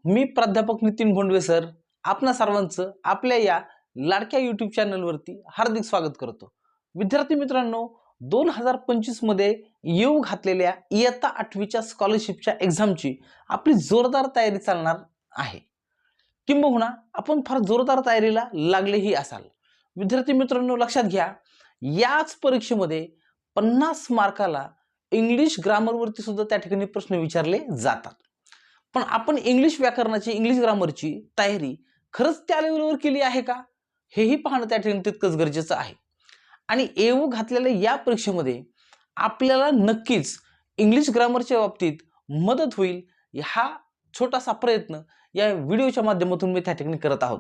मी प्राध्यापक नितीन भोंडवे सर आपणा सर्वांचं आपल्या या लाडक्या यूट्यूब चॅनलवरती हार्दिक स्वागत करतो। विद्यार्थी मित्रांनो, 2025 मध्ये येऊ घातलेल्या इयत्ता 8वीच्या स्कॉलरशिपच्या एक्झामची आपली जोरदार तयारी चालणार आहे। किंबहुना आपण फार जोरदार तयारीला लागलेही असाल। विद्यार्थी मित्रांनो, लक्षात घ्या, याच परीक्षेमध्ये 50 मार्काला इंग्लिश ग्रामरवरती सुद्धा त्या ठिकाणी प्रश्न विचारले जातात। पण आपण इंग्लिश व्याकरणाची इंग्लिश ग्रामरची तयारी खरंच त्या लेवलवर केली आहे का, हेही पाहणं त्या ठिकाणी तितकंच गरजेचं आहे। आणि येऊ घातलेल्या या परीक्षेमध्ये आपल्याला नक्कीच इंग्लिश ग्रामरच्या बाबतीत मदत होईल, हा छोटासा प्रयत्न या व्हिडिओच्या माध्यमातून मी त्या ठिकाणी करत आहोत।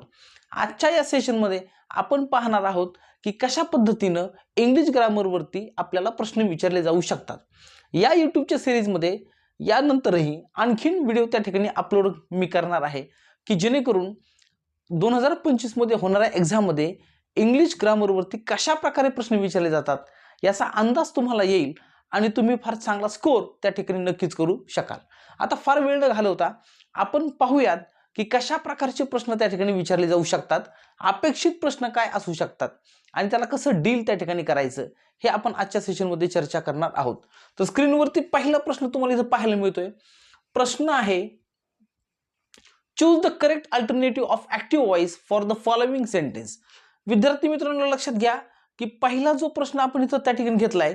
आजच्या या सेशनमध्ये आपण पाहणार आहोत की कशा पद्धतीनं इंग्लिश ग्रामरवरती आपल्याला प्रश्न विचारले जाऊ शकतात। या यूट्यूबच्या सिरीजमध्ये यानंतरही आणखीन व्हिडिओ त्या ठिकाणी अपलोड मी करणार आहे की जेणेकरून 2025 मध्ये होणाऱ्या एक्झाममध्ये इंग्लिश ग्रामरवरती कशा प्रकारे प्रश्न विचारले जातात याचा अंदाज तुम्हाला येईल आणि तुम्ही फार चांगला स्कोर त्या ठिकाणी नक्कीच करू शकाल। आता फार वेळ न घालवता आपण पाहूयात की कशा प्रकारचे प्रश्न त्या ठिकाणी विचारले जाऊ शकतात, अपेक्षित प्रश्न काय असू शकतात आणि त्याला कसं डील त्या ठिकाणी करायचं हे आपण आजच्या सेशनमध्ये चर्चा करणार आहोत। तर स्क्रीनवरती पहिला प्रश्न तुम्हाला इथे पाहायला मिळतोय। प्रश्न आहे, choose the correct alternative of active voice for the following sentence. विद्यार्थी मित्रांनो, लक्षात घ्या की पहिला जो प्रश्न आपण इथं त्या ठिकाणी घेतलाय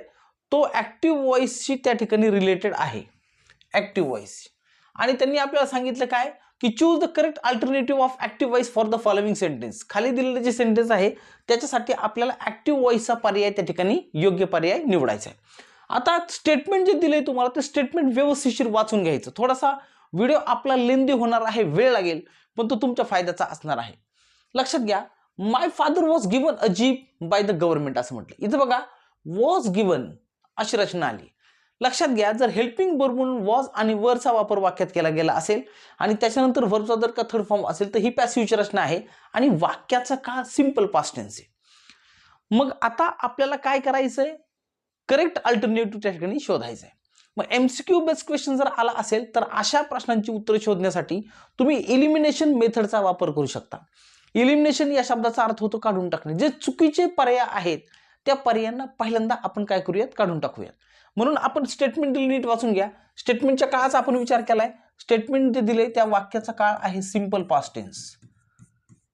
तो ऍक्टिव्ह व्हॉइसशी त्या ठिकाणी रिलेटेड आहे, ऍक्टिव्ह व्हॉइस। आणि त्यांनी आपल्याला सांगितलं काय की choose the correct alternative of active voice for the following sentence. खाली दिलेले जे सेंटेन्स आहे त्याच्यासाठी आपल्याला ऍक्टिव्ह व्हॉइसचा पर्याय त्या ठिकाणी योग्य पर्याय निवडायचा आहे। आता स्टेटमेंट जे दिले तुम्हाला ते स्टेटमेंट व्यवस्थितशीर वाचून घ्यायचं। थोडासा व्हिडिओ आपला लेंदी होणार आहे, वेळ लागेल, पण तो तुमच्या फायद्याचा असणार आहे। लक्षात घ्या, my father was given a jeep by the government असं म्हटलं। इथं बघा वॉज गिवन अशी रचना आली। लक्षात घ्या, जर हेल्पिंग वर्ब म्हणून वॉज आणि वरचा वापर वाक्यात केला गेला असेल आणि त्याच्यानंतर वर्बचा जर का थर्ड फॉर्म असेल तर ही पॅसिव्हची रचना आहे आणि वाक्याचा काळ सिंपल पास्ट टेन्स आहे। मग आता आपल्याला काय करायचंय, करेक्ट अल्टरनेटिव्ह त्या ठिकाणी शोधायचं आहे। मग एमसीक्यू बेस्ड क्वेश्चन जर आला असेल तर अशा प्रश्नांची उत्तरे शोधण्यासाठी तुम्ही इलिमिनेशन मेथडचा वापर करू शकता। इलिमिनेशन या शब्दाचा अर्थ होतो काढून टाकणे। जे चुकीचे पर्याय आहेत त्या पर्यायांना पहिल्यांदा आपण काय करूयात, काढून टाकूयात। म्हणून आपण स्टेटमेंट नीट वाचून घ्या। स्टेटमेंटच्या काळाचा आपण विचार केलाय। स्टेटमेंट जे दिले त्या वाक्याचा काळ आहे simple past tense,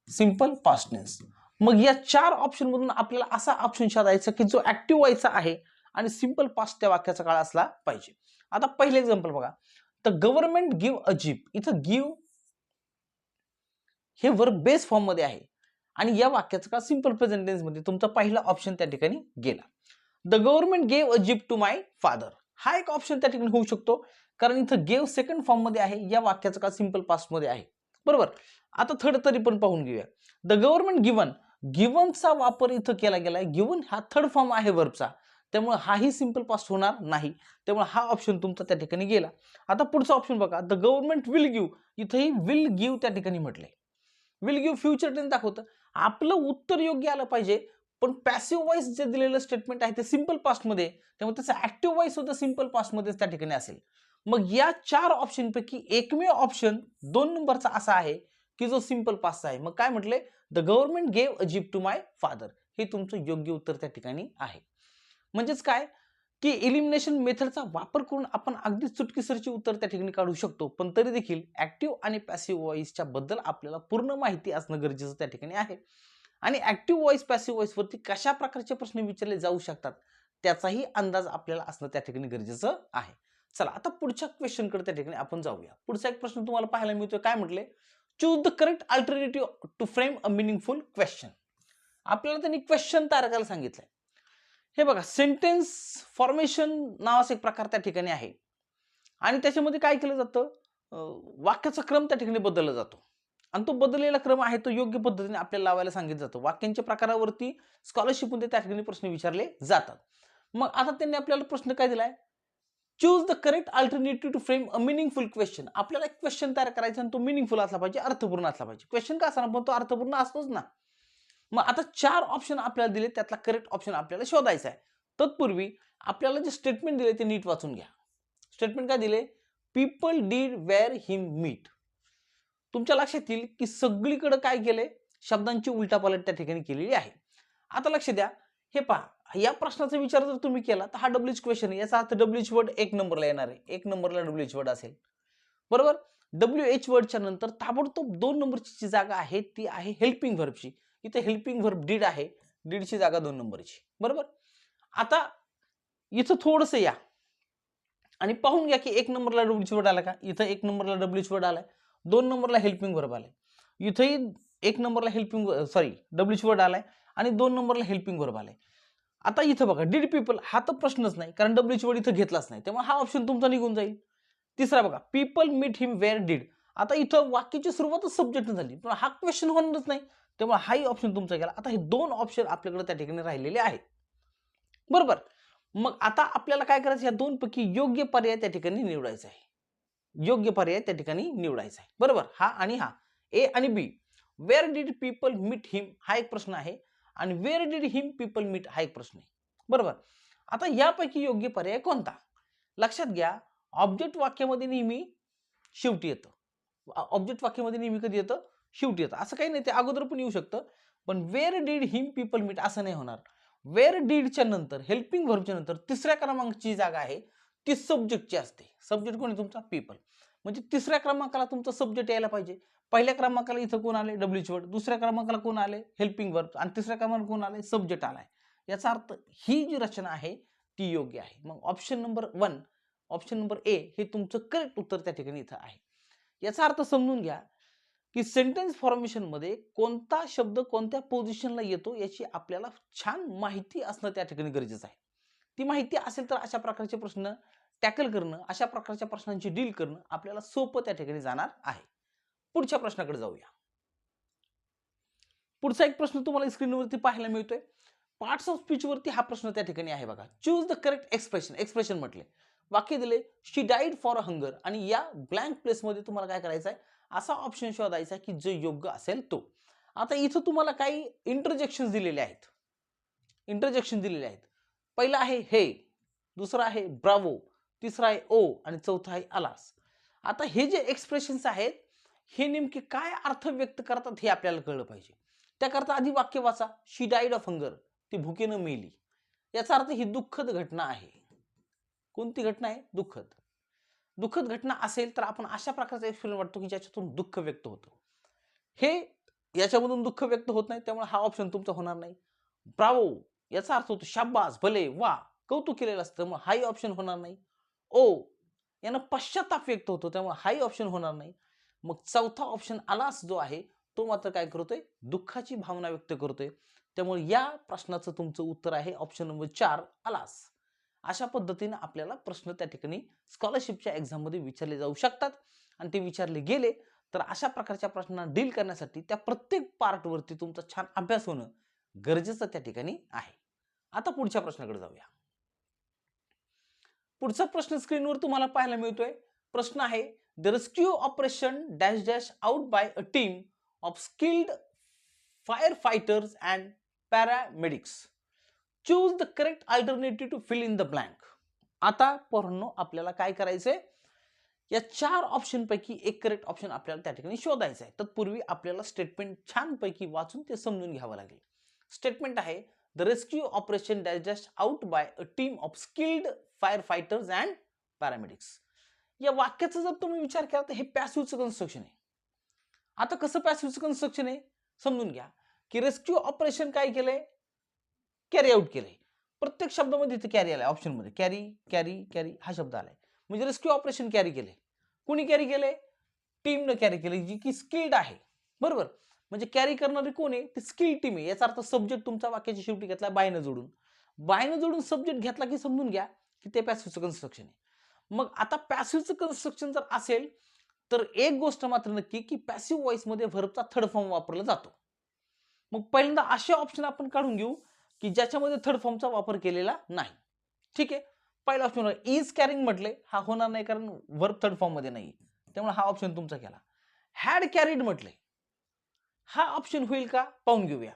simple past tense. मग या 4 ऑप्शन मधून आपल्याला असा ऑप्शन शोधायचा की जो ऍक्टिव्ह व्हायचा आहे आणि सिंपल पास्ट त्या वाक्याचा काळ असला पाहिजे। आता पहिले एक्झाम्पल बघा, तर गव्हर्नमेंट गिव्ह अ जीप। इथं गिव्ह हे वर्ब बेस फॉर्म मध्ये आहे आणि या वाक्याचा काळ सिंपल प्रेझेंट टेन्स मध्ये तुमचा पहिला ऑप्शन त्या ठिकाणी गेला। The government gave a jeep to my father हा एक ऑप्शन त्या ठिकाणी होऊ शकतो, कारण इथं गेव सेकंड फॉर्म मध्ये आहे, या वाक्याचा काळ सिंपल पास्ट मध्ये आहे, बरोबर। आता थर्ड तरी पण पाहून घेऊया। द गव्हर्नमेंट गिवन, गिवनचा वापर इथं केला गेलाय। गिवन हा थर्ड फॉर्म आहे वर्बचा, त्यामुळे हाही सिंपल पास्ट होणार नाही, त्यामुळे हा ऑप्शन तुमचा त्या ठिकाणी गेला। आता पुढचा ऑप्शन बघा, द गव्हर्नमेंट विल गिव्ह। इथंही विल गिव्ह त्या ठिकाणी म्हटलंय। विल गिव्ह फ्युचर टेन्स दाखवतं। आपलं उत्तर योग्य आलं पाहिजे, पण पॅसिव्ह वॉइस जे दिलेलं स्टेटमेंट आहे ते सिंपल पास्ट मध्ये, त्यामुळे त्याचा ऍक्टिव्ह वॉइस सुद्धा सिंपल पास्ट मध्ये त्या ठिकाणी असेल। मग या 4 ऑप्शन पैकी एकमेव ऑप्शन 2 नंबरचा असा आहे की जो सिंपल पास्टचा आहे। मग काय म्हटले, the government gave a jeep to my father, हे तुमचं योग्य उत्तर त्या ठिकाणी आहे। म्हणजेच काय की इलिमिनेशन मेथडचा वापर करून आपण अगदी चुटकीसरची उत्तर त्या ठिकाणी काढू शकतो, पण तरी देखील ऍक्टिव्ह आणि पॅसिव्ह वॉइसच्या बद्दल आपल्याला पूर्ण माहिती असणं गरजेचं त्या ठिकाणी आहे। आणि ऍक्टिव्ह व्हॉइस पॅसिव्ह व्हॉइस वरती कशा प्रकारचे प्रश्न विचारले जाऊ शकतात त्याचाही अंदाज आपल्याला असणं त्या ठिकाणी गरजेचं आहे। चला आता पुढच्या क्वेश्चन कडे त्या ठिकाणी आपण जाऊया। पुढचा एक प्रश्न तुम्हाला पाहायला मिळतोय, काय म्हटले, choose the correct alternative to frame a meaningful question. आपल्याला त्यांनी क्वेश्चन तयार करायला सांगितलंय। हे बघा, सेंटेन्स फॉर्मेशन नावाचा एक प्रकार त्या ठिकाणी आहे आणि त्याच्यामध्ये काय केलं जातं, वाक्याचा क्रम त्या ठिकाणी बदलला जातो आणि तो बदललेला क्रम आहे तो योग्य पद्धतीने आपल्याला लावायला सांगितलं जातं। वाक्यांच्या प्रकारावरती स्कॉलरशिप मध्ये त्या ठिकाणी प्रश्न विचारले जातात। मग आता त्यांनी आपल्याला प्रश्न काय दिलाय, choose the correct alternative to frame a meaningful question. आपल्याला एक क्वेश्चन तयार करायचा आणि तो मीनिंगफुल असला पाहिजे, अर्थपूर्ण असला पाहिजे। क्वेश्चन का असणार, पण तो अर्थपूर्ण असतोच ना। मग आता 4 ऑप्शन आपल्याला दिले, त्यातला करेक्ट ऑप्शन आपल्याला शोधायचा आहे। तत्पूर्वी आपल्याला जे स्टेटमेंट दिले ते नीट वाचून घ्या। स्टेटमेंट काय दिले, people did where him meet. तुमच्या लक्षात येईल की सगळीकडे काय केलंय, शब्दांची उलटापालट त्या ठिकाणी केलेली आहे. आता लक्ष द्या, हे पहा, या प्रश्नाचा विचार जर तुम्ही केला तर हा डब्ल्यूएच क्वेश्चन आहे, याचा अर्थ डब्ल्यूएच वर्ड एक नंबरला येणार आहे, एक नंबरला डब्ल्यूएच वर्ड असेल, बरोबर. डब्ल्यूएच वर्डच्या नंतर ताबडतोब 2 नंबरची जी जागा आहे ती आहे हेल्पिंग व्हर्बची. इथे हेल्पिंग व्हर्ब डीड आहे, डीडची जागा 2 नंबरची, बरोबर. आता इथं थोडस या आणि पाहून घ्या की 1 नंबरला डब्ल्यूएच वर्ड आला का, इथं 1 नंबरला डब्ल्यूएच वर्ड आलाय, 2 नंबरला हेल्पिंग व्हर्ब आलाय, इथेही 1 नंबरला हेल्पिंग डब्ल्यूएच वर्ड आलाय आणि 2 नंबरला हेल्पिंग व्हर्ब आलाय. आता इथं बघा डीड पीपल हा तर प्रश्नच नाही, कारण डब्ल्यूएच वर्ड इथं घेतलाच नाही, त्यामुळे हा ऑप्शन तुमचा निघून जाईल. तिसरा बघा, people meet him where did. आता इथं वाक्याची सुरुवातच सब्जेक्ट झाली, पण हा क्वेश्चन होणारच नाही, त्यामुळे हाही ऑप्शन तुमचा गेला. आता हे 2 ऑप्शन आपल्याकडे त्या ठिकाणी राहिलेले आहेत, बरोबर. मग आता आपल्याला काय करायचं, या 2 पैकी योग्य पर्याय त्या ठिकाणी निवडायचा आहे, योग्य पर्याय त्या ठिकाणी निवडायचा आहे, बरोबर. हा आणि हा, ए आणि B. Where did people meet him हा एक प्रश्न आहे आणि where did him people meet हा एक प्रश्न आहे, बरोबर. आता यापैकी योग्य पर्याय कोणता, लक्षात घ्या. ऑब्जेक्ट वाक्यामध्ये नेहमी शेवटी येतं, ऑब्जेक्ट वाक्यामध्ये नेहमी कधी येतं, शेवटी येतं. असं काही नाही, ते अगोदर पण येऊ शकतं, पण where did him people meet असं नाही होणार. वेअर डीडच्या नंतर हेल्पिंग व्हर्बच्या नंतर तिसऱ्या क्रमांकाची जागा आहे ती सब्जेक्टची असते. सब्जेक्ट कोण आहे तुमचा, पीपल. म्हणजे तिसऱ्या क्रमांकाला तुमचा सब्जेक्ट यायला पाहिजे. पहिल्या क्रमांकाला इथं कोण आले, डब्ल्यूएच वर्ड, दुसऱ्या क्रमांकाला कोण आले, हेल्पिंग व्हर्ब, आणि तिसऱ्या क्रमांकाला कोण आले, सब्जेक्ट आलाय. याचा अर्थ ही जी रचना आहे ती योग्य आहे. मग option number 1, option number A हे तुमचं करेक्ट उत्तर त्या ठिकाणी इथं आहे. याचा अर्थ समजून घ्या की सेंटेन्स फॉर्मेशन मध्ये कोणता शब्द कोणत्या पोझिशनला येतो याची आपल्याला छान माहिती असणं त्या ठिकाणी गरजेचं आहे. ती माहिती असेल तर अशा प्रकारचे प्रश्न टॅकल करणं, अशा प्रकारच्या प्रश्नांची डील करणं आपल्याला सोपं त्या ठिकाणी जाणार आहे. पुढच्या प्रश्नाकडे जाऊया. पुढचा एक प्रश्न तुम्हाला स्क्रीनवरती पाहायला मिळतोय. पार्ट्स ऑफ स्पीच वरती हा प्रश्न त्या ठिकाणी आहे बघा. Choose the correct expression. Expression म्हटले, वाक्य दिले शी डाईड फॉर अ हंगर, आणि या ब्लँक प्लेस मध्ये तुम्हाला काय करायचं आहे, असा ऑप्शन शोधायचा की जो योग्य असेल तो. आता इथं तुम्हाला काही इंटरजेक्शन दिलेले आहेत, इंटरजेक्शन दिलेले आहेत. पहिला आहे हे, दुसरा आहे ब्रावो, तिसरा आहे ओ, आणि चौथा आहे अलास. आता हे जे एक्सप्रेशन्स आहेत हे नेमके काय अर्थ व्यक्त करतात हे आपल्याला कळलं पाहिजे. त्याकरता आधी वाक्य वाचा, शी डाईड ऑफ हंगर, ती भुकेनं मेली. याचा अर्थ ही दुःखद घटना आहे. कोणती घटना आहे, दुःखद. दुःखद घटना असेल तर आपण अशा प्रकारचा एक्सप्रेशन वाटतो की ज्याच्यातून दुःख व्यक्त होतं. हे याच्यामधून दुःख व्यक्त होत नाही, त्यामुळे हा ऑप्शन तुमचा होणार नाही. ब्रावो याचा अर्थ होतो शाबास, भले, वा, कौतुक केलेलं असतं, मग हाही ऑप्शन होणार नाही. ओ यानं पश्चाताप व्यक्त होतो, त्यामुळे हाही ऑप्शन होणार नाही. मग चौथा ऑप्शन अलास जो आहे तो मात्र काय करतोय, दुःखाची भावना व्यक्त करतोय. त्यामुळे या प्रश्नाचं तुमचं उत्तर आहे ऑप्शन नंबर 4, अलास. अशा पद्धतीने आपल्याला प्रश्न त्या ठिकाणी स्कॉलरशिपच्या एक्झाम मध्ये विचारले जाऊ शकतात, आणि ते विचारले गेले तर अशा प्रकारच्या प्रश्नांना डील करण्यासाठी त्या प्रत्येक पार्ट वरती तुमचा छान अभ्यास होणं गरजेचं त्या ठिकाणी आहे. आता पुढच्या प्रश्नाकडे जाऊया. पुढचा प्रश्न स्क्रीनवर तुम्हाला पाहायला मिळतोय. प्रश्न आहे, the rescue operation dash dash out by a team of skilled fire fighters and paramedics. Choose the correct alternative to fill in the blank. आता पोरांनो आपल्याला काय करायचंय, या 4 ऑप्शन पैकी एक करेक्ट ऑप्शन आपल्याला त्या ठिकाणी शोधायचं आहे. तत्पूर्वी आपल्याला स्टेटमेंट छान पैकी वाचून ते समजून घ्यावं लागेल. स्टेटमेंट आहे, the rescue operation dash dash out by a team of skilled fire fighters and paramedics. या वाक्याचा जर तुम्ही विचार केला तर हे पॅसिव्हचं कन्स्ट्रक्शन आहे. आता कसं पॅसिव्हचं कन्स्ट्रक्शन आहे समजून घ्या, की रेस्क्यू ऑपरेशन काय केलंय, कॅरी आउट केलंय. प्रत्येक शब्दामध्ये इथे कॅरी आलाय, ऑप्शन मध्ये कॅरी कॅरी कॅरी हा शब्द आलाय, म्हणजे रेस्क्यू ऑपरेशन कॅरी केले. कोणी कॅरी केले, टीमने कॅरी केले, जी की स्किल्ड आहे, बरोबर. म्हणजे कॅरी करणारी कोण आहे, ती स्किल्ड टीम आहे. याचा अर्थ सब्जेक्ट तुमचा वाक्याच्या शेवटी घेतला बायनं जोडून, बायनं जोडून सब्जेक्ट घेतला की समजून घ्या की ते पॅसिव्हचं कन्स्ट्रक्शन आहे. मग आता पॅसिव्हचं कन्स्ट्रक्शन जर असेल तर एक गोष्ट मात्र नक्की की पॅसिव्ह व्हॉइस मध्ये व्हर्बचा थर्ड फॉर्म वापरला जातो. मग पहिल्यांदा असे ऑप्शन आपण काढून घेऊ की ज्याच्यामध्ये थर्ड फॉर्मचा वापर केलेला नाही. ठीक आहे, पहिला ऑप्शन इज कॅरिंग म्हटले, हा होणार नाही कारण वर्ब थर्ड फॉर्म मध्ये नाही, त्यामुळे हा ऑप्शन तुमचा केला. हॅड कॅरीड म्हटले, हा ऑप्शन होईल का पाहून घेऊया.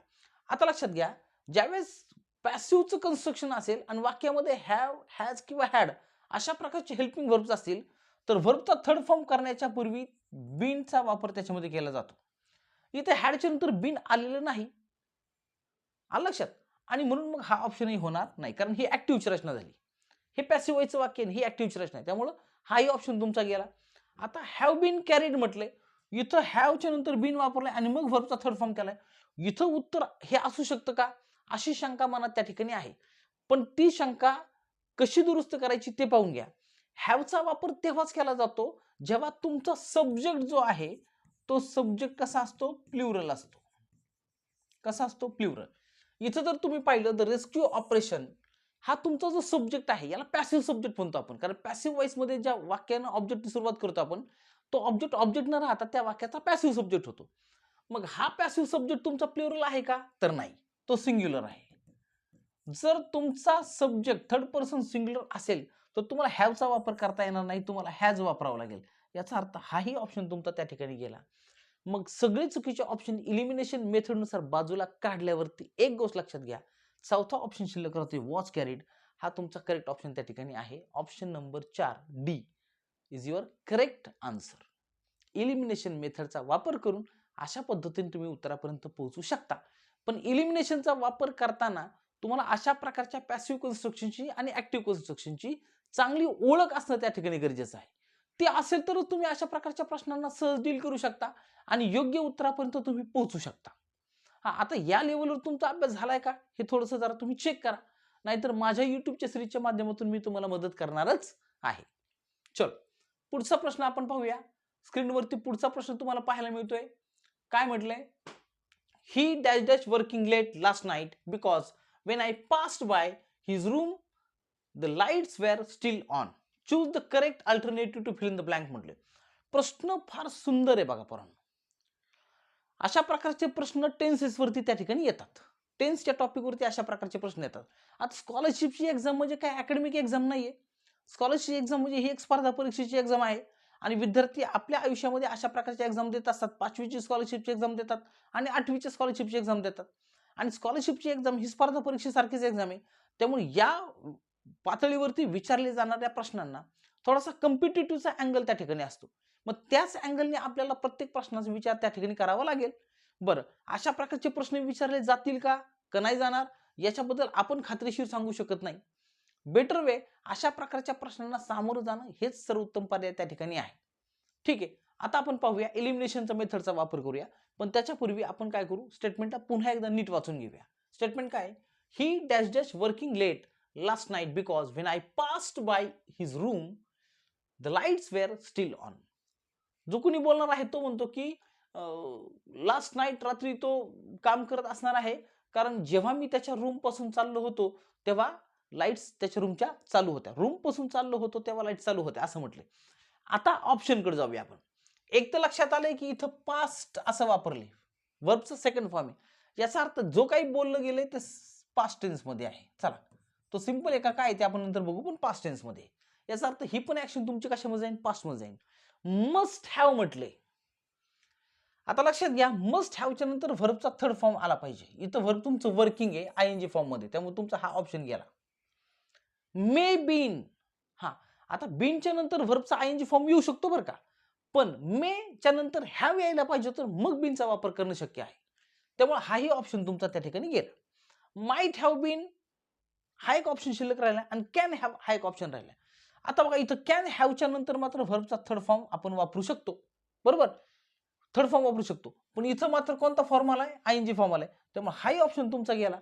आता लक्षात घ्या, ज्यावेळेस पॅसिव्हचं कन्स्ट्रक्शन असेल आणि वाक्यामध्ये हॅव, हॅज किंवा हॅड अशा प्रकारचे हेल्पिंग व्हर्ब्स असतील तर व्हर्बचा थर्ड फॉर्म करण्याच्या पूर्वी बीनचा वापर त्याच्यामध्ये केला जातो. इथे हॅडच्या नंतर बीन आलेलं नाही, आलं लक्षात. आणि म्हणून मग हा ऑप्शनही होणार नाही, कारण ही ऍक्टिव्हची रचना झाली. हे पॅसिव्ह व्हायचं वाक्य ही ऍक्टिव्हची रचना आहे, त्यामुळे हाही ऑप्शन तुमचा गेला. आता हॅव बीन कॅरीड म्हटले, इथं हॅवच्या नंतर बीन वापरलाय आणि मग व्हर्बचा थर्ड फॉर्म केलाय. इथं उत्तर हे असू शकतं का, अशी शंका मनात त्या ठिकाणी आहे. पण ती शंका कशी दुरुस्त करायची ते पाहून घ्या. हॅवचा वापर तेव्हाच केला जातो जेव्हा तुमचा सब्जेक्ट जो आहे तो सब्जेक्ट कसा असतो, प्लुरल असतो. कसा असतो, प्लुरल. इथं जर तुम्ही पाहिलं द रेस्क्यू ऑपरेशन हा तुमचा जो सब्जेक्ट आहे याला पॅसिव्ह सब्जेक्ट म्हणतो आपण, कारण पॅसिव्ह वॉइस मध्ये ज्या वाक्यानं ऑब्जेक्टची सुरुवात करतो आपण, तो ऑब्जेक्ट न राहता त्या वाक्याचा पॅसिव्ह सब्जेक्ट होतो. मग हा पॅसिव्ह सब्जेक्ट तुमचा प्लुरल आहे का, तर नाही, तो सिंग्युलर आहे. जर तुमचा सब्जेक्ट थर्ड पर्सन सिंग्युलर असेल तर तुम्हाला हॅवचा वापर करता येणार नाही, तुम्हाला हॅज वापरावा लागेल. याचा अर्थ हाही ऑप्शन तुमचा त्या ठिकाणी गेला. मग सगळे चुकीचे ऑप्शन इलिमिनेशन मेथडनुसार बाजूला काढल्यावरती एक गोष्ट लक्षात घ्या, चौथा ऑप्शन शिल्लक राहतोय वॉच कॅरीड, हा तुमचा करेक्ट ऑप्शन त्या ठिकाणी आहे. Option number 4 D is your correct answer. Elimination मेथडचा वापर करून अशा पद्धतीने तुम्ही उत्तरापर्यंत पोहोचू शकता. पण इलिमिनेशनचा वापर करताना तुम्हाला अशा प्रकारच्या पॅसिव्ह कन्स्ट्रक्शनची आणि ऍक्टिव्ह कन्स्ट्रक्शनची चांगली ओळख असणं त्या ठिकाणी गरजेचं आहे. ते असेल तरच तुम्ही अशा प्रकारच्या प्रश्नांना सहज डील करू शकता आणि योग्य उत्तरापर्यंत तुम्ही पोहोचू शकता. हा, आता या लेवलवर तुमचा अभ्यास झालाय का हे थोडंसं जरा तुम्ही चेक करा, नाहीतर माझ्या युट्यूबच्या सिरीजच्या माध्यमातून मी तुम्हाला मदत करणारच आहे. चलो, पुढचा प्रश्न आपण पाहूया. स्क्रीनवरती पुढचा प्रश्न तुम्हाला पाहायला मिळतोय. काय म्हटलंय, he dash dash working late last night because when I passed by his room the lights were still on. Choose the correct alternative to fill in the blank म्हटले. प्रश्न फार सुंदर आहे बघा पोरांनो. अशा प्रकारचे प्रश्न टेन्सेस वरती त्या ठिकाणी येतात. टेन्सच्या टॉपिक वरती अशा प्रकारचे प्रश्न येतात. आता स्कॉलरशिपची एक्झाम म्हणजे काय अकॅडमिक एक्झाम नाहीये. स्कॉलरशिप एक्झाम म्हणजे ही एक स्पर्धा परीक्षेची एक्झाम आहे आणि विद्यार्थी आपल्या आयुष्यामध्ये अशा प्रकारच्या एक्झाम देत असतात. 5वीची स्कॉलरशिपची एक्झाम देतात आणि 8वीच्या स्कॉलरशिपची एक्झाम देतात. आणि स्कॉलरशिपची एक्झाम ही स्पर्धा परीक्षेसारखीच एक्झाम आहे. त्यामुळे या पातळीवरती विचारले जाणाऱ्या प्रश्नांना थोडासा कॉम्पिटिटिव्हचा अँगल त्या ठिकाणी असतो. मग त्याच अँगलने आपल्याला प्रत्येक प्रश्नाचा विचार त्या ठिकाणी करावा लागेल. बरं, अशा प्रकारचे प्रश्न विचारले जातील का नाही जाणार याच्याबद्दल आपण खात्रीशीर सांगू शकत नाही. बेटर वे अशा प्रकारच्या प्रश्नांना सामोरं जाणं हेच सर्वोत्तम पर्याय त्या ठिकाणी आहे. ठीक आहे, आता आपण पाहूया एलिमिनेशनचा मेथडचा वापर करूया. पण त्याच्यापूर्वी आपण काय करू, स्टेटमेंटला पुन्हा एकदा नीट वाचून घेऊया. स्टेटमेंट काय, he dash dash working late last night because when I passed by his room the lights were still on. जो कोणी बोलणार आहे तो म्हणतो की लास्ट नाईट, रात्री तो काम करत असणार आहे, कारण जेव्हा मी त्याच्या रूम पासून चाललो होतो तेव्हा लाईट्स त्याच्या रूमच्या चालू होत्या. रूम पासून चाललो होतो तेव्हा लाईट चालू होत्या असं म्हटले. आता ऑप्शन कडे जाऊया आपण. एक तर लक्षात आलंय की इथं पास्ट असं वापरले, वर्बचं सेकंड फॉर्म आहे. याचा अर्थ जो काही बोललं गेलंय ते पास्ट टेन्स मध्ये आहे. चला, तो सिंपल आहे का काय ते आपण नंतर बघू, पण पास्ट टेन्स मध्ये. याचा अर्थ ही पण ऍक्शन तुमची कशामध्ये जाईल, पास्ट मध्ये जाईल. मस्ट हॅव म्हटले. आता लक्षात घ्या, मस्ट हॅवच्या नंतर व्हर्बचा थर्ड फॉर्म आला पाहिजे. इथं व्हर्ब तुमचं वर्किंग आहे आयएनजी फॉर्म मध्ये, त्यामुळे तुमचा हा ऑप्शन गेला. मे बीन, हा, आता बीनच्या नंतर व्हर्बचा आयएनजी फॉर्म येऊ शकतो बरं का, पण मे च्या नंतर हॅव यायला पाहिजे तर मग बीनचा वापर करणं शक्य आहे. त्यामुळे हाही ऑप्शन तुमचा त्या ठिकाणी गेला. माईट हॅव बीन हा एक ऑप्शन शिल्लक राहिला आणि कॅन हॅव हा एक ऑप्शन राहिला. आता बघा, इथं कॅन हॅवच्या नंतर मात्र व्हर्बचा थर्ड फॉर्म आपण वापरू शकतो, बरोबर, थर्ड फॉर्म वापरू शकतो. पण इथं मात्र कोणता फॉर्म आलाय, आयएनजी फॉर्म आलाय, त्यामुळे हाही ऑप्शन तुमचा गेला.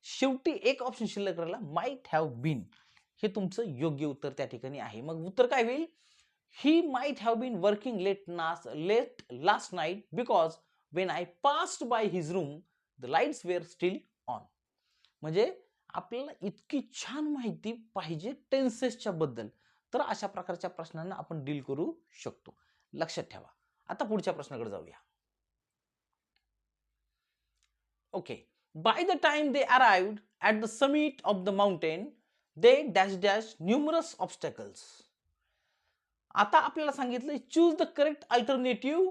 शेवटी एक ऑप्शन शिल्लक राहिला, माईट हॅव बीन. हे तुमचं योग्य उत्तर त्या ठिकाणी आहे. मग उत्तर काय होईल, he might have been working late last night because when I passed by his room the lights were still on. म्हणजे आपल्याला इतकी छान माहिती पाहिजे टेन्सेसच्या बद्दल, तर अशा प्रकारच्या प्रश्नांना आपण डील करू शकतो. लक्षात ठेवा. आता पुढच्या प्रश्नाकडे जाऊया. Okay, by the time they arrived at the summit of the mountain they dash dash numerous obstacles. आता आपल्याला सांगितलंय choose the correct alternative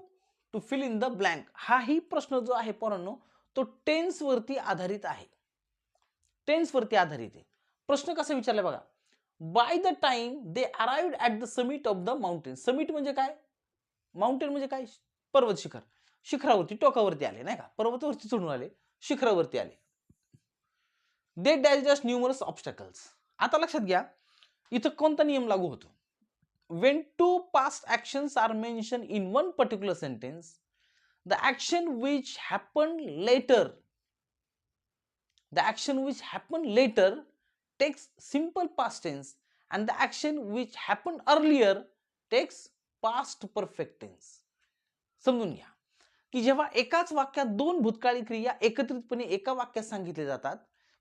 to fill in the blank. हाही प्रश्न जो आहे पोरांनो तो टेन्स वरती आधारित आहे. टेन्स वरती आधारित आहे. प्रश्न कसा विचारलाय बघा, bye the time they arrived at the summit of the mountain. Summit म्हणजे काय, माउंटेन म्हणजे काय, पर्वत शिखर, शिखरावरती टोकावरती आले नाही का, पर्वतावरती चढून आले, शिखरावरती आले. दे डॅश डॅश न्यूमरस ऑब्स्टॅकल्स. आता लक्षात घ्या इथं कोणता नियम लागू होतो. when two past actions are mentioned in one particular sentence, the action which happened later takes simple past tense and the action which happened earlier takes past perfect tense. समजून घ्या की जेव्हा एकाच वाक्यात दोन भूतकाळी क्रिया एकत्रितपणे एका वाक्यात सांगितले जातात,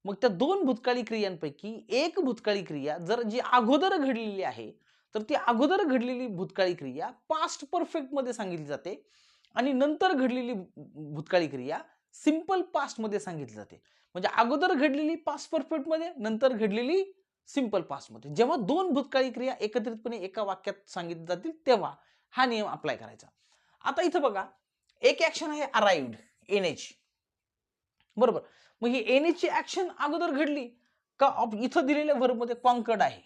मग त्या दोन भूतकाळी क्रियांपैकी एक भूतकाळी क्रिया जर जी अगोदर घडलेली आहे तर ती अगोदर घडलेली भूतकाळी क्रिया पास्ट परफेक्ट मध्ये सांगितली जाते आणि नंतर घडलेली भूतकाळी क्रिया सिंपल पास्ट मध्ये सांगितली जाते. म्हणजे अगोदर घडलेली पास्ट परफेक्ट मध्ये, नंतर घडलेली सिंपल पास्ट मध्ये. जेव्हा दोन भूतकाळी क्रिया एकत्रितपणे एका वाक्यात सांगितली जातील तेव्हा हा नियम अप्लाय करायचा. आता इथं बघा एक ऍक्शन आहे अराइव्ड, येण्याची, बरोबर. मग ही येण्याची ऍक्शन अगोदर घडली का, इथं दिलेल्या वर्ब मध्ये कॉन्कर्ड आहे,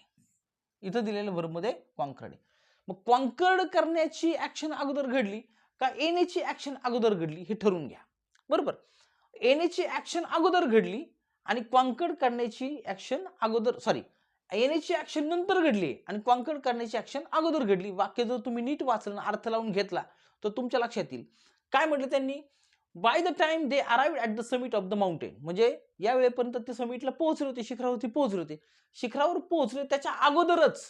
इथं दिलेल्या वर्ब मध्ये कॉन्कर्ड आहे. मग कॉन्कर्ड करण्याची ऍक्शन अगोदर घडली का येण्याची ऍक्शन अगोदर घडली हे ठरवून घ्या, बरोबर. येण्याची ऍक्शन अगोदर घडली आणि कॉन्कर्ड करण्याची ऍक्शन अगोदर, सॉरी, येण्याची ऍक्शन नंतर घडली आणि कॉन्कर्ड करण्याची ऍक्शन अगोदर घडली. वाक्य जर तुम्ही नीट वाचलं, अर्थ लावून घेतला तर तुमच्या लक्षात येईल. काय म्हटलं त्यांनी, bye the time they arrived at the summit of the mountain, म्हणजे या वेळेपर्यंत ते समिटला पोहोचले होते, शिखरावरती पोहोचले होते. शिखरावर पोहोचले त्याच्या अगोदरच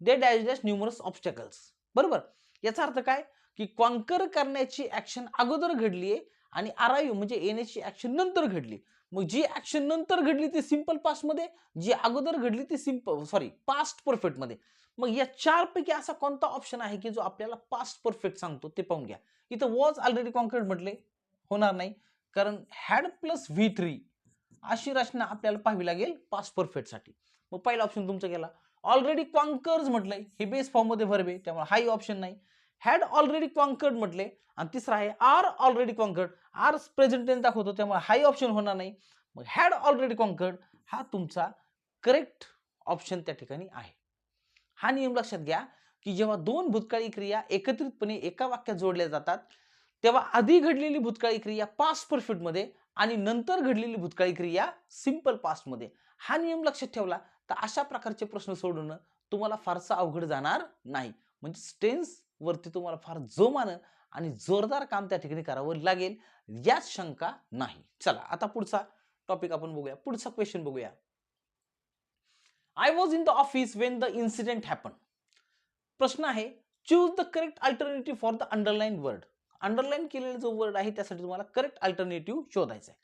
दे डॅश डॅश न्यूमरस ऑब्स्टॅकल्स, बरोबर. याचा अर्थ काय की कॉन्कर करण्याची ऍक्शन अगोदर घडलीये आणि अराइव्ह म्हणजे येण्याची ऍक्शन नंतर घडली. मग जी ऍक्शन नंतर घडली ती सिंपल पास्ट मध्ये, जी अगोदर घडली ती पास्ट परफेक्ट मध्ये. मग या चार पैकी असा कोणता ऑप्शन आहे की जो आपल्याला पास्ट परफेक्ट सांगतो ते पाहून घ्या. इथं वॉज ऑलरेडी कॉन्कर्ड म्हटले, होणार नाही, कारण हॅड प्लस V3 अशी रचना आपल्याला पाहावी लागेल पास्ट परफेक्ट साठी. मग पहिला ऑप्शन तुमचा गेला. ऑलरेडी कॉन्कर्स म्हटलंय, हे बेस फॉर्म मध्ये वर्ब आहे त्यामुळे हाही ऑप्शन नाही. हॅड ऑलरेडी कॉन्कर्ड म्हटले आणि तिसरा आहे are already conquered, are present tense दाखवतो त्यामुळे हाही ऑप्शन होणार नाही. मग हॅड ऑलरेडी कॉन्कर्ड हा तुमचा करेक्ट ऑप्शन त्या ठिकाणी आहे. हा नियम लक्षात घ्या की जेव्हा दोन भूतकाळी क्रिया एकत्रितपणे एका वाक्यात जोडल्या जातात तेव्हा आधी घडलेली भूतकाळी क्रिया पास्ट परफेक्ट मध्ये आणि नंतर घडलेली भूतकाळी क्रिया सिंपल पास्ट मध्ये. हा नियम लक्षात ठेवला तर अशा प्रकारचे प्रश्न सोडवणं तुम्हाला फारसं अवघड जाणार नाही. म्हणजे टेन्स वरती तुम्हाला फार जोमानं आणि जोरदार काम त्या ठिकाणी करावं लागेल यात शंका नाही. चला आता पुढचा टॉपिक आपण बघूया, पुढचा क्वेश्चन बघूया. I was in the office Wien the incident happen. प्रश्न आहे choose the correct alternative for the underline word. Underline केलेला जो वर्ड आहे त्यासाठी तुम्हाला करेक्ट अल्टरनेटिव्ह शोधायचा आहे.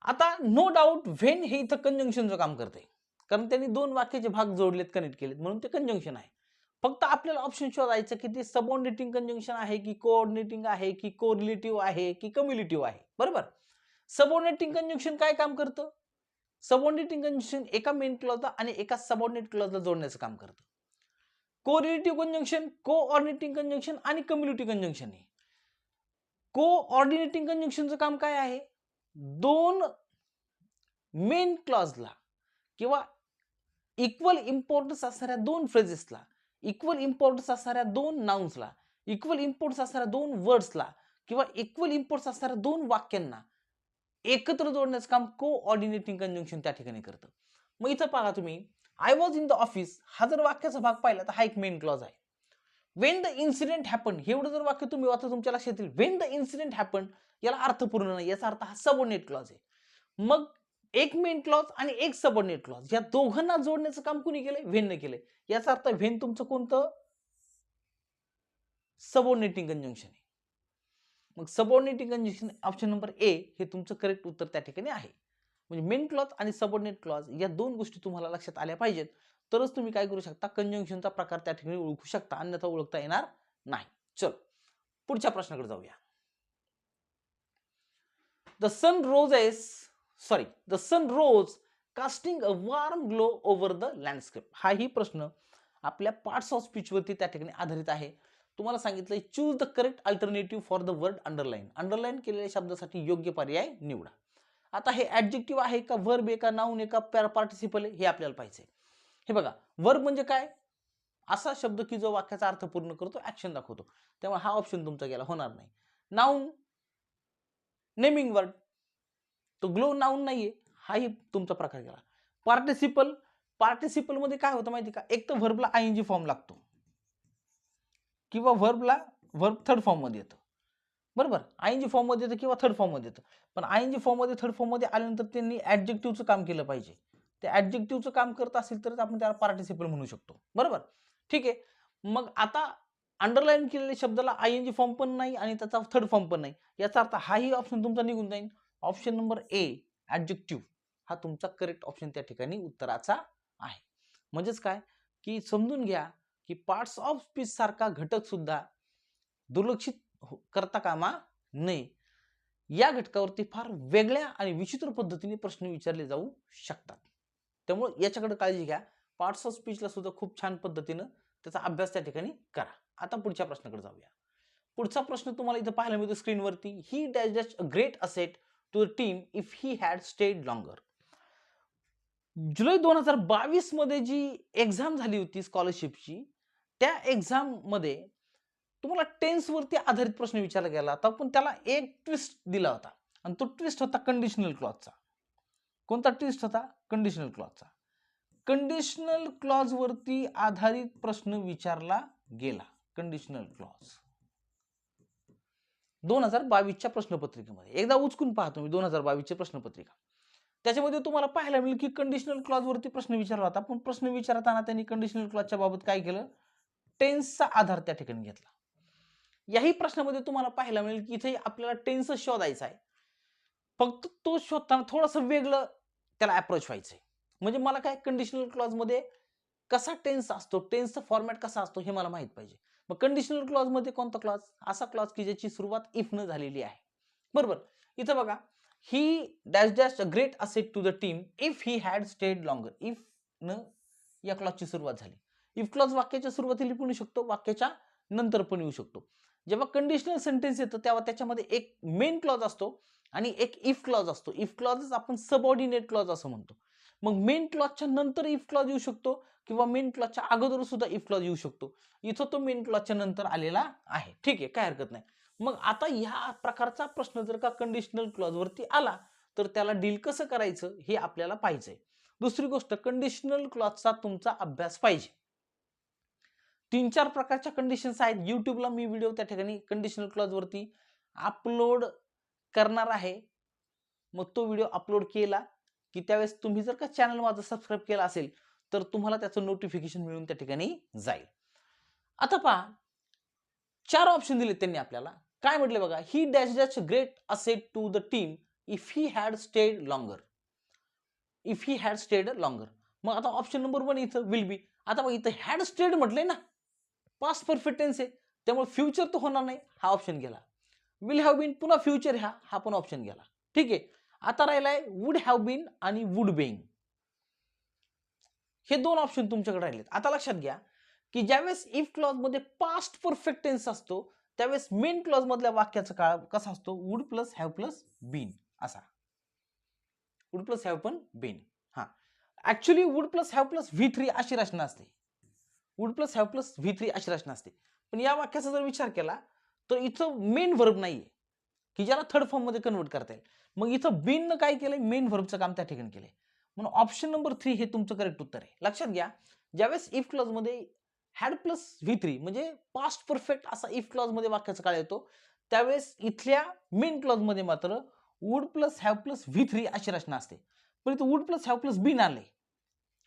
आता नो डाऊट व्हेन हे इथं कंजंक्शनचं काम करते, कारण त्यांनी दोन वाक्याचे भाग जोडलेत, कनेक्ट केलेत, म्हणून ते कंजंक्शन आहे. फक्त आपल्याला ऑप्शन शोधायचं की ते सबऑर्डिनेटिंग कंजंक्शन आहे की कोऑर्डिनेटिंग आहे की कोरिलेटिव्ह आहे की कम्युलेटिव्ह आहे, बरोबर. सबऑर्डिनेटिंग कंजंक्शन काय काम करतं, सबऑर्डिनेटिंग कंजंक्शन एका मेन क्लॉजला आणि एका सबऑर्डिनेट क्लॉजला जोडण्याचं काम करतं. कोरिलेटिव्ह कंजंक्शन कोऑर्डिनेटिंग कंजंक्शन आणि कम्युलेटिव्ह कंजंक्शन आहे. कोऑर्डिनेटिंग कंजंक्शनचं काम काय आहे, दोन मेन क्लॉजला किंवा इक्वल इम्पॉर्टन्स असणाऱ्या दोन फ्रेजेसला, इक्वल इम्पॉर्टन्स असणाऱ्या दोन नाउन्सला, इक्वल इम्पॉर्टन्स असणाऱ्या दोन वर्ड्सला किंवा इक्वल इम्पॉर्टन्स असणाऱ्या दोन वाक्यांना एकत्र जोडण्याचं काम कोऑर्डिनेटिंग कंजंक्शन त्या ठिकाणी करतं. मग इथं पहा तुम्ही, I was in the office हा जर वाक्याचा भाग पाहिला तर हा एक मेन क्लॉज आहे. वेन द इन्सिडेंट हॅपन हे एवढं जर वाक्य तुम्ही वाचा तुमच्या लक्षात येईल. वेन द इन्सिडेंट हॅपन याला अर्थपूर्ण नाही, याचा अर्थ हा सबऑर्डिनेट क्लॉज आहे. मग एक मेन क्लॉज आणि एक सबऑर्डिनेट क्लॉज या दोघांना जोडण्याचं काम कुणी केलंय, व्हेनने केलंय. याचा अर्थ व्हेन तुमचं कोणतं, सबऑर्डिनेटिंग कंजंक्शन आहे. मग subordinating conjunction option number A हे तुमचं करेक्ट उत्तर त्या ठिकाणी आहे. म्हणजे मेन क्लॉज आणि सबऑर्डिनेट क्लॉज या दोन गोष्टी तुम्हाला लक्षात आल्या पाहिजेत, तरच तुम्ही काय करू शकता, कंजंक्शनचा प्रकार त्या ठिकाणी ओळखू शकता, अन्यथा ओळखता येणार नाही. चलो पुढच्या प्रश्नाकडे जाऊया. The sun rose casting a warm glow over the landscape. हाही प्रश्न आपल्या पार्ट्स ऑफ स्पीच वरती त्या ठिकाणी आधारित आहे. तुम्हाला सांगितलंय choose the correct alternative for the word underline. Underline केलेल्या शब्दासाठी योग्य पर्याय निवडा. आता हे ऍडजेक्टिव्ह आहे का, वर्ब आहे का, नाउन आहे का, पार्टिसिपल आहे, हे आपल्याला पाहिजे. हे बघा, वर्ब म्हणजे काय, असा शब्द की जो वाक्याचा अर्थ पूर्ण करतो, ऍक्शन दाखवतो. त्यामुळे हा ऑप्शन तुमचा गेला, होणार नाही. नाउन, नेमिंग वर्ड, तो ग्लो नाउन नाहीये, हाही तुमचा प्रकार गेला. पार्टिसिपल, पार्टिसिपल मध्ये काय होतं माहिती का, एक तर व्हर्बला आयएनजी फॉर्म लागतो किंवा व्हर्बला व्हर्ब थर्ड फॉर्म मध्ये येतं. बरोबर, आयएनजी फॉर्म मध्ये येतं किंवा थर्ड फॉर्म मध्ये येतं. पण आयएनजी फॉर्म मध्ये थर्ड फॉर्म मध्ये आल्यानंतर त्यांनी ऍडजेक्टिव्हचं काम केलं पाहिजे. ते ऍडजेक्टिव्हचं काम करत असेल तरच आपण त्याला पार्टिसिपल म्हणू शकतो. बरोबर, ठीक आहे. मग आता अंडरलाईन केलेल्या शब्दाला आयएनजी फॉर्म पण नाही आणि त्याचा थर्ड फॉर्म पण नाही, याचा अर्थ हाही ऑप्शन तुमचा निघून जाईल. ऑप्शन नंबर ए, ऍडजेक्टिव्ह, हा तुमचा करेक्ट ऑप्शन त्या ठिकाणी उत्तराचा आहे. म्हणजेच काय की समजून घ्या की पार्ट्स ऑफ स्पीच सारखा घटक सुद्धा दुर्लक्षित करता कामा नये. या घटकावरती फार वेगळ्या आणि विचित्र पद्धतीने प्रश्न विचारले जाऊ शकतात. त्यामुळे याच्याकडे काळजी घ्या. पार्ट्स ऑफ स्पीचला सुद्धा खूप छान पद्धतीनं त्याचा अभ्यास त्या ठिकाणी करा. आता पुढच्या प्रश्नाकडे जाऊया. पुढचा प्रश्न तुम्हाला इथं पाहायला मिळतो स्क्रीनवरती. He dash dash a great asset to the team if he had stayed longer. जुलै 2022 मध्ये जी एक्झाम झाली होती स्कॉलरशिपची, त्या एक्झाम मध्ये तुम्हाला टेन्स वरती आधारित प्रश्न विचारला गेला होता, पण त्याला एक ट्विस्ट दिला होता आणि तो ट्विस्ट होता कंडिशनल क्लॉजचा. कोणता ट्विस्ट होता? कंडिशनल क्लॉजचा. कंडिशनल क्लॉज वरती आधारित प्रश्न विचारला गेला. कंडिशनल क्लॉज 2022च्या प्रश्नपत्रिकेमध्ये एकदा उचकून पहा तुम्ही 2022ची प्रश्नपत्रिका. त्याच्यामध्ये तुम्हाला पाहायला मिळेल की कंडिशनल क्लॉज वरती प्रश्न विचारला होता, पण प्रश्न विचारताना त्यांनी कंडिशनल क्लॉजच्या बाबत काय केलं? टेन्सचा आधार त्या ठिकाणी घेतला. याही प्रश्नामध्ये तुम्हाला पाहायला मिळेल की इथे आपल्याला टेन्स शोधायचा आहे, फक्त तो शोधताना थोडंसं वेगळं त्याला अप्रोच व्हायचंय. म्हणजे मला काय कंडिशनल क्लॉज मध्ये कसा टेन्स असतो, टेन्सचा फॉर्मॅट कसा असतो हे मला माहित पाहिजे. मग कंडिशनल क्लॉज मध्ये कोणता क्लॉज? असा क्लॉज की ज्याची सुरुवात इफ न झालेली आहे. बरोबर, इथं बघा, he dash dash a great asset to the team if he had stayed longer. If न या क्लॉजची सुरुवात झाली. इफ क्लॉज वाक्याच्या सुरुवातीला पण येऊ शकतो, वाक्याच्या नंतर पण येऊ शकतो. जेव्हा कंडिशनल सेंटेन्स येतं तेव्हा त्याच्यामध्ये एक मेन क्लॉज असतो आणि एक इफ क्लॉज असतो. इफ क्लॉज आपण सबऑर्डिनेट क्लॉज असं म्हणतो. मग मेन क्लॉजच्या नंतर इफ क्लॉज येऊ शकतो किंवा मेन क्लॉजच्या अगोदर सुद्धा इफ क्लॉज येऊ शकतो. इथं तो मेन क्लॉजच्या नंतर आलेला आहे. ठीक आहे, काय हरकत नाही. मग आता ह्या प्रकारचा प्रश्न जर का कंडिशनल क्लॉज वरती आला तर त्याला डील कसं करायचं हे आपल्याला पाहिजे. दुसरी गोष्ट, कंडिशनल क्लॉजचा तुमचा अभ्यास पाहिजे. 3-4 प्रकारच्या कंडिशन्स आहेत. युट्यूबला मी व्हिडिओ त्या ठिकाणी कंडिशनल क्लॉज वरती अपलोड करणार आहे. मग तो व्हिडिओ अपलोड केला की त्यावेळेस तुम्ही जर का चॅनल माझं सबस्क्राईब केला असेल तर तुम्हाला त्याचं नोटिफिकेशन मिळून त्या ठिकाणी जाईल. आता पहा, 4 ऑप्शन दिले त्यांनी आपल्याला. काय म्हटले बघा, he dash dash great asset to the team if he had stayed longer. If he had stayed longer. मग आता ऑप्शन नंबर 1 इथं विल बी. आता बघा, इथं हॅड स्टेड म्हटलंय ना, पास्ट परफेक्ट टेन्स आहे, त्यामुळे फ्युचर तर होणार नाही, हा ऑप्शन गेला. विल हॅव बीन पुन्हा फ्युचर हा पण ऑप्शन गेला. ठीक आहे, आता राहिलाय वुड हॅव बीन आणि वुड बीइंग. हे 2 ऑप्शन तुमच्याकडे राहिलेत. आता लक्षात घ्या की ज्यावेळेस इफ क्लॉज मध्ये पास्ट परफेक्ट टेन्स असतो त्यावेळेस मेन क्लॉज मधल्या वाक्याचा काळ कसा असतो? Would plus have plus been असा. वुड प्लस हॅव पण बीन. हा, actually would plus have plus V3 अशी रचना असते. Would plus have plus V3 अशी रचना असते. पण या वाक्याचा जर विचार केला तर इथं मेन व्हर्ब नाहीये की ज्याला थर्ड फॉर्म मध्ये कन्वर्ट करता येईल. मग इथं बीन न काय केलंय? मेन व्हर्बचं काम त्या ठिकाणी केलंय. म्हणून ऑप्शन नंबर 3 हे तुमचं करेक्ट उत्तर आहे. लक्षात घ्या, ज्यावेळेस इफ क्लॉज मध्ये हॅड प्लस V3 म्हणजे पास्ट परफेक्ट असा इफ क्लॉज मध्ये वाक्याचा काळ येतो त्यावेळेस इथल्या मेन क्लॉज मध्ये मात्र would plus have plus V3 अशी रचना असते. पण इथं would plus have plus been आलंय.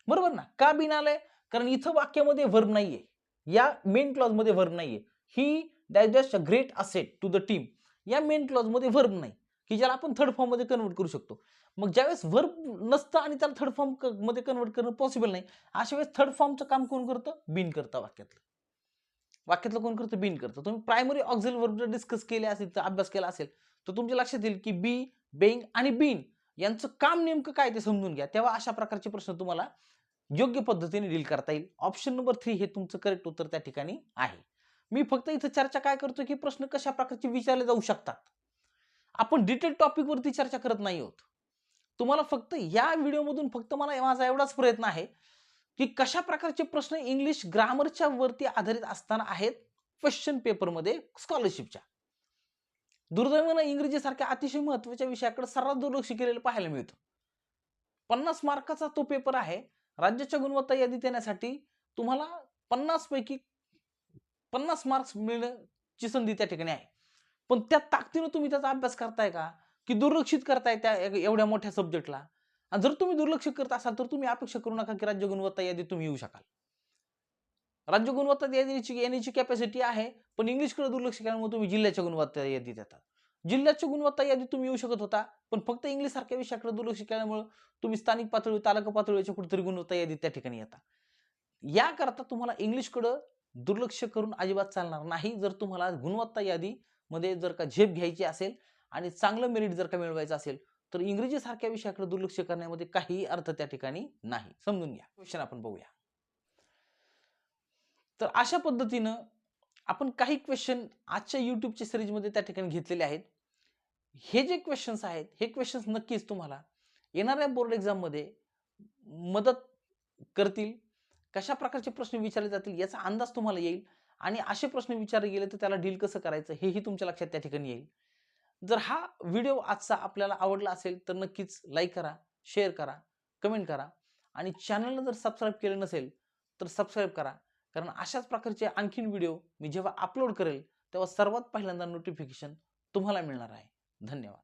बरोबर ना? का बीन आलंय? कारण इथं वाक्यामध्ये व्हर्ब नाहीये, या मेन क्लॉज मध्ये व्हर्ब नाहीये. He dash dash a great asset to the team या मेन क्लॉज मध्ये व्हर्ब नाही की ज्याला आपण थर्ड फॉर्म मध्ये कन्वर्ट करू शकतो. मग ज्यावेळेस व्हर्ब नसतं आणि त्याला थर्ड फॉर्म मध्ये कन्वर्ट करणं पॉसिबल नाही, अशा वेळेस थर्ड फॉर्मचं काम कोण करतं? बीन करतं. वाक्यातलं कोण करतं? बीन करतं. तुम्ही प्रायमरी ऑक्झिलरी व्हर्ब जर डिस्कस केले असेल तर अभ्यास केला असेल तर तुमच्या लक्षात येईल की बी, बेइंग आणि बीन यांचं काम नेमकं काय ते समजून घ्या. तेव्हा अशा प्रकारचे प्रश्न तुम्हाला योग्य पद्धतीने डील करता येईल. ऑप्शन नंबर 3 हे तुमचं करेक्ट उत्तर त्या ठिकाणी आहे. मी फक्त इथं चर्चा काय करतो की प्रश्न कशा प्रकारचे विचारले जाऊ शकतात. आपण डिटेल टॉपिक वरती चर्चा करत नाही आहोत. तुम्हाला फक्त या व्हिडिओ मधून फक्त मला माझा एवढाच प्रयत्न आहे की कशा प्रकारचे प्रश्न इंग्लिश ग्रामरच्या वरती आधारित असताना आहेत क्वेश्चन पेपरमध्ये स्कॉलरशिपच्या. दुर्दैवानं इंग्रजीसारख्या अतिशय महत्त्वाच्या विषयाकडे सर्रास दुर्लक्ष केलेलं पाहायला मिळतं. 50 मार्काचा तो पेपर आहे. राज्याच्या गुणवत्ता यादीत येण्यासाठी तुम्हाला 50 पैकी 50 मार्क्स मिळण्याची संधी त्या ठिकाणी आहे. पण त्या ताकदीनं तुम्ही त्याचा अभ्यास करताय का? की दुर्लक्षित करताय त्या एवढ्या मोठ्या सब्जेक्टला? आणि जर तुम्ही दुर्लक्ष करत असाल तर तुम्ही अपेक्षा करू नका की राज्य गुणवत्ता यादीत तुम्ही येऊ शकाल. राज्य गुणवत्ता यादीची येण्याची कॅपॅसिटी आहे, पण इंग्लिशकडे दुर्लक्ष केल्यामुळे तुम्ही जिल्ह्याच्या गुणवत्ता यादीत येतात. जिल्ह्याच्या गुणवत्ता यादीत तुम्ही येऊ शकत होता, पण फक्त इंग्लिश सारख्या विषयाकडे दुर्लक्ष केल्यामुळे तुम्ही स्थानिक पातळी, तालुका पातळीच्या कुठेतरी गुणवत्ता यादीत त्या ठिकाणी येता. याकरता तुम्हाला इंग्लिशकडे दुर्लक्ष करून अजिबात चालणार नाही. जर तुम्हाला गुणवत्ता यादीमध्ये जर का झेप घ्यायची असेल आणि चांगलं मेरिट जर का मिळवायचं असेल, तर इंग्रजी सारख्या विषयाकडे दुर्लक्ष करण्यामध्ये काहीही अर्थ त्या ठिकाणी नाही. समजून घ्या. क्वेश्चन आपण बघूया. तर अशा पद्धतीनं आपण काही क्वेश्चन आजच्या युट्यूबच्या सिरीजमध्ये त्या ठिकाणी घेतलेले आहेत. हे जे क्वेश्चन्स आहेत, हे क्वेश्चन्स नक्कीच तुम्हाला येणाऱ्या बोर्ड एक्झाममध्ये मदत करतील. कशा प्रकारचे प्रश्न विचारले जातील याचा अंदाज तुम्हाला येईल आणि असे प्रश्न विचारले गेले तर त्याला डील कसं करायचं हेही तुमच्या लक्षात त्या ठिकाणी येईल. जर हा व्हिडिओ आजचा आपल्याला आवडला असेल तर नक्कीच लाईक करा, शेअर करा, कमेंट करा आणि चॅनलला जर सबस्क्राईब केलं नसेल तर सबस्क्राईब करा. कारण अशाच प्रकारचे आणखीन व्हिडिओ मी जेव्हा अपलोड करेल तेव्हा सर्वात पहिल्यांदा नोटिफिकेशन तुम्हाला मिळणार आहे. धन्यवाद.